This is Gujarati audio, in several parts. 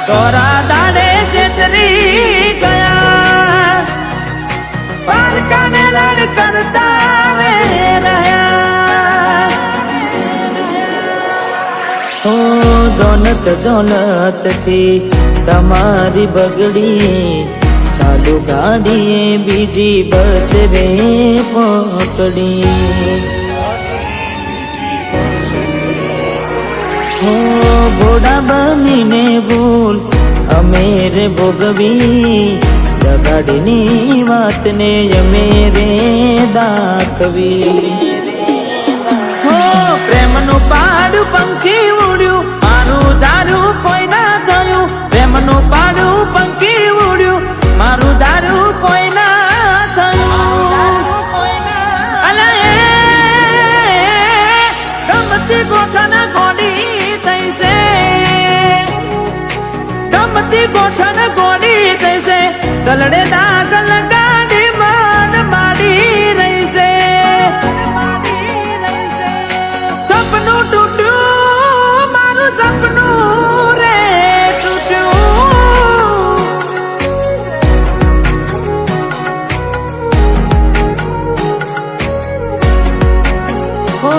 દોરા દાડે છેતરી ગયા, પારકાને લડ કરતા રે રહ્યા. ઓ દોલત દોલત થી તમારી બગડી, ચાલુ ગાડીએ બીજી બસ રે પકડી. હો ભોળા બનીને ભૂલ અમે રે ભોગવી, જગાડીની વાતને અમે રે દાખવી. હો પ્રેમનું પાડું પંખી ઉડ્યું, મારું દારૂ કોઈ ના થયું. પ્રેમનું પાડું પંખી ઉડ્યું, મારું દારૂ કોઈ ના થયું. અલા એ ગમતી ગોઠાના ગોડી ગોઠણ ગોડી થશે, ગલડે દાગ લગાડી મન માડી રહી છે. સપનું તૂટ્યું, મારું સપનું રે તૂટ્યું. ઓ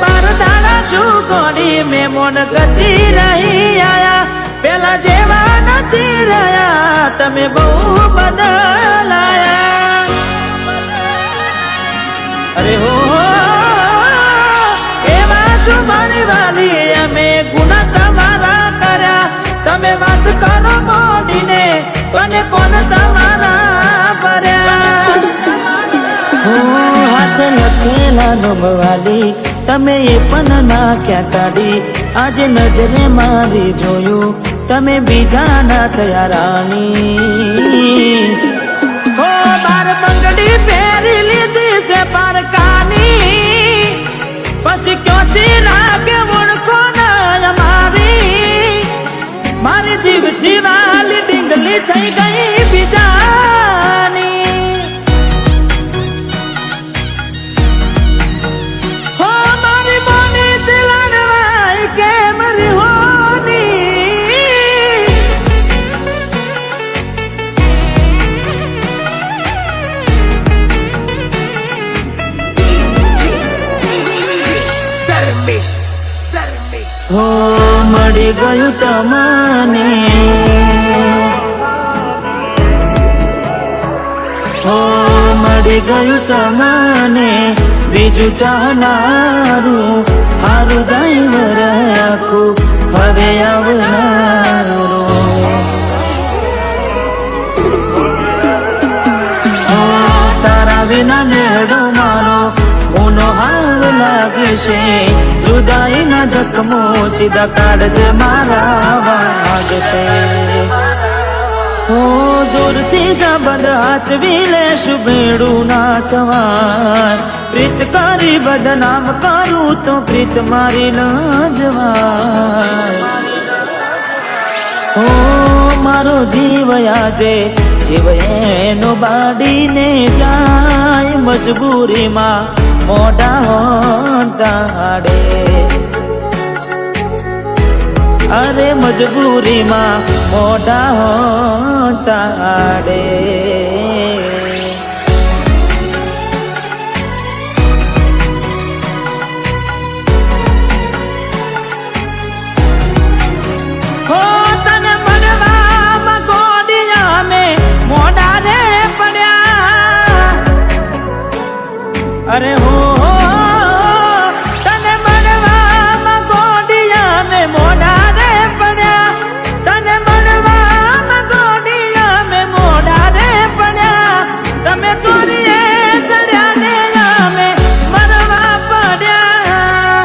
બાર દાડા શું ગોડી મેં મોન ગતિ રહી આયા, પેલા જેવા નથી રહ્યા તમે બહુ બદલાયા. અરે હો એવા શું મારી વાલી અમે ગુના તમારા કર્યા. તમે વાત કરો મોડીને અને કોણ તમારા ભર્યા. હાથ લખેલા નમવાલી તમે એ પણ નાખ્યા કાઢી. આજે નજરે મારી જોયું તમે બીજા ના થયા રાણી. હો બાર બંગડી પહેરી લીધી છે પારકાની, પછી ક્યોથી લાગે ઓળખો ના મારી. મારી જીવથી વાલી ડીંગલી થઈ ગઈ બીજાની. હો મારી મોની દિલાડવાઈ કેમ રિહોની. હો મળી ગયું તમને, હો મળી ગયું તમને બીજું ચાહનારું. હારું જાય રાખું હવે આવનારું. તારા વિના નેડો મારો ઊનો હાલ લાગે છે. જુદાઈના જખમો સીધા કાઢજે મારા વાગશે. હો જોરથી સંબંધ હાચવી લેશું ભેડું ના થવાર. પ્રીત કરી બદનામ કરું તો પ્રીત મારી ન જવાય. હો મારો જીવ આજે જીવ એનો બાડીને જાય. મજબૂરીમાં મોઢા હોતાડે, અરે મજબૂરીમાં મોઢા હોતાડે. હો તને મળવામાં ગોડિયા મેં મોઢા રે પડ્યા. અરે હો તને મળવામાં ગોડિયા મેં મોઢા રે પડ્યા. તને મળવામાં ગોડિયા મેં મોઢા રે પડ્યા. તમે ચોરીએ ચડ્યા ને અમે મરવા પડ્યા.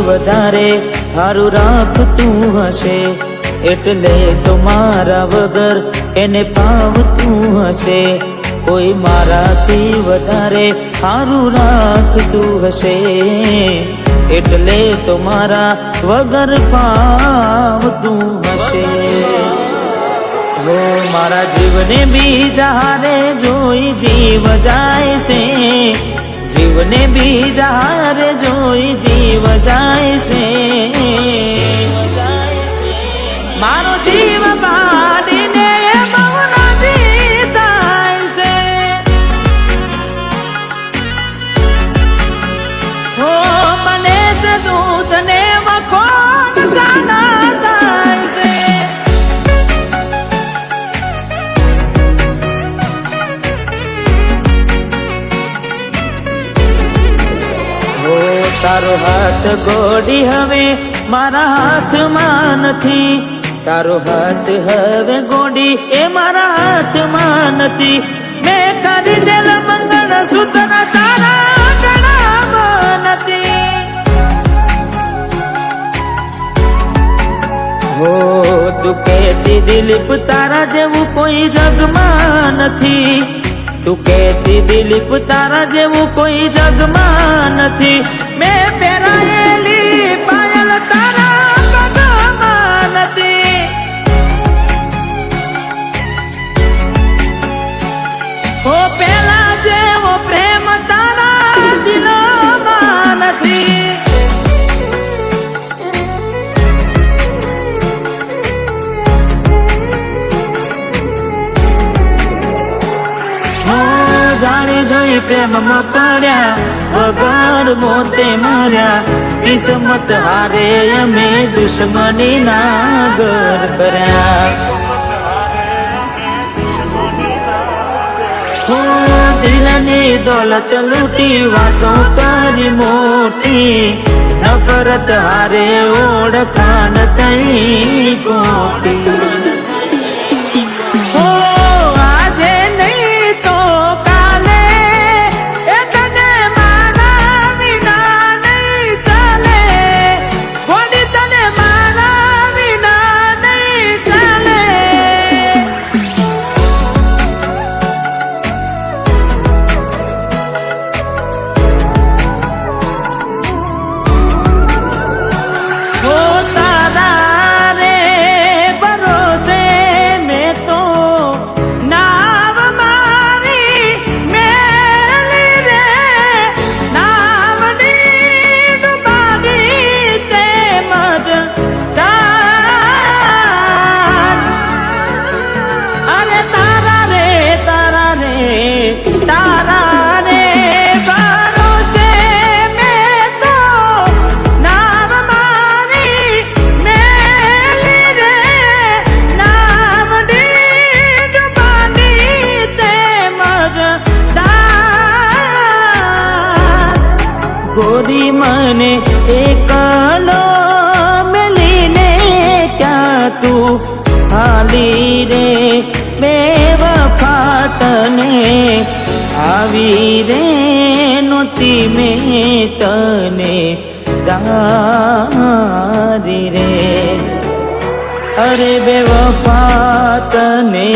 વધારે હારું રાખતું હશે, એટલે તો મારા વગર એને પાવતું હશે. કોઈ મારાથી વધારે હારું રાખતું હશે, એટલે તો મારા વગર પાવતું હશે. હો મારા જીવને બીજા હારે જોઈ જીવ જાય છે, જીવને બીજા હારે જોઈ જીવ જાય છે. મારો જીવ કાઢીને મૌનજી થાય છે. હો મને છે દૂધ ને મખોન જાના થાય છે. હો તારો હાથ ગોડી હવે મારા હાથમાં નથી, તારો હાથ હવે ગોડી એ મારા હાથમાં નથી. મેં ખરીદેલ મંગળસૂત્ર તારા ગળામાં નથી. હો તું કહેતી દિલીપ તારા જેવું કોઈ જગમાં નથી, તું કહેતી દિલીપ તારા જેવું કોઈ જગમાં નથી. મેં પહેરાયેલી પાયલ તારા પગમાં નથી. હો પેલા જેવો પ્રેમ તારા દિલમાં નથી. જાણી જોઈ પ્રેમમાં પડ્યા વગર મોતે મર્યા, કિસ્મત હારે અમે દુશ્મની ના ઘર કર્યા. દિલની દોલત લૂટી વાતો કરી મોટી, નફરત હારે ઓળખાણ થઈ ગોટી. ગોરી મને એકલો મેલીને ક્યાં તું હાલી રે, બેવફા તને આવી રે નોતી મેં તને તારી રે. અરે બેવફા તને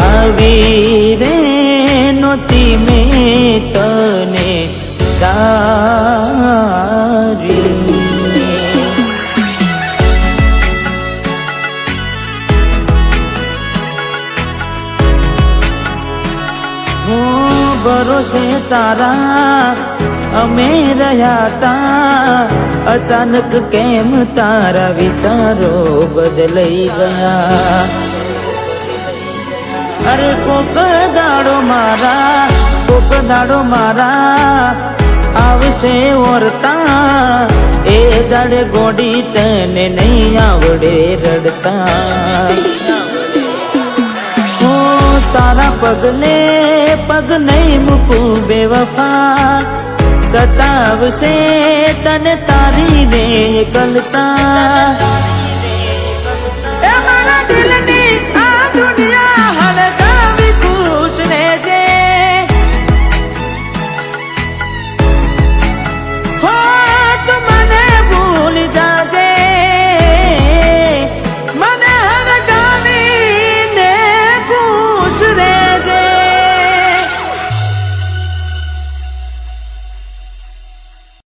આવી રે નોતી મેં તને તારી. ભરોસે તારા અમે રહ્યા તા, અચાનક કેમ તારા વિચારો બદલાઈ ગયા. અરે કોક દાડો મારા આવશે ઓરતા, એ દાડે ગોડી તને નહીં આવડે રડતા. તારા પગલે પગ નહીં મૂકું બેવફા, સતાવશે તને તારી રે કલતા.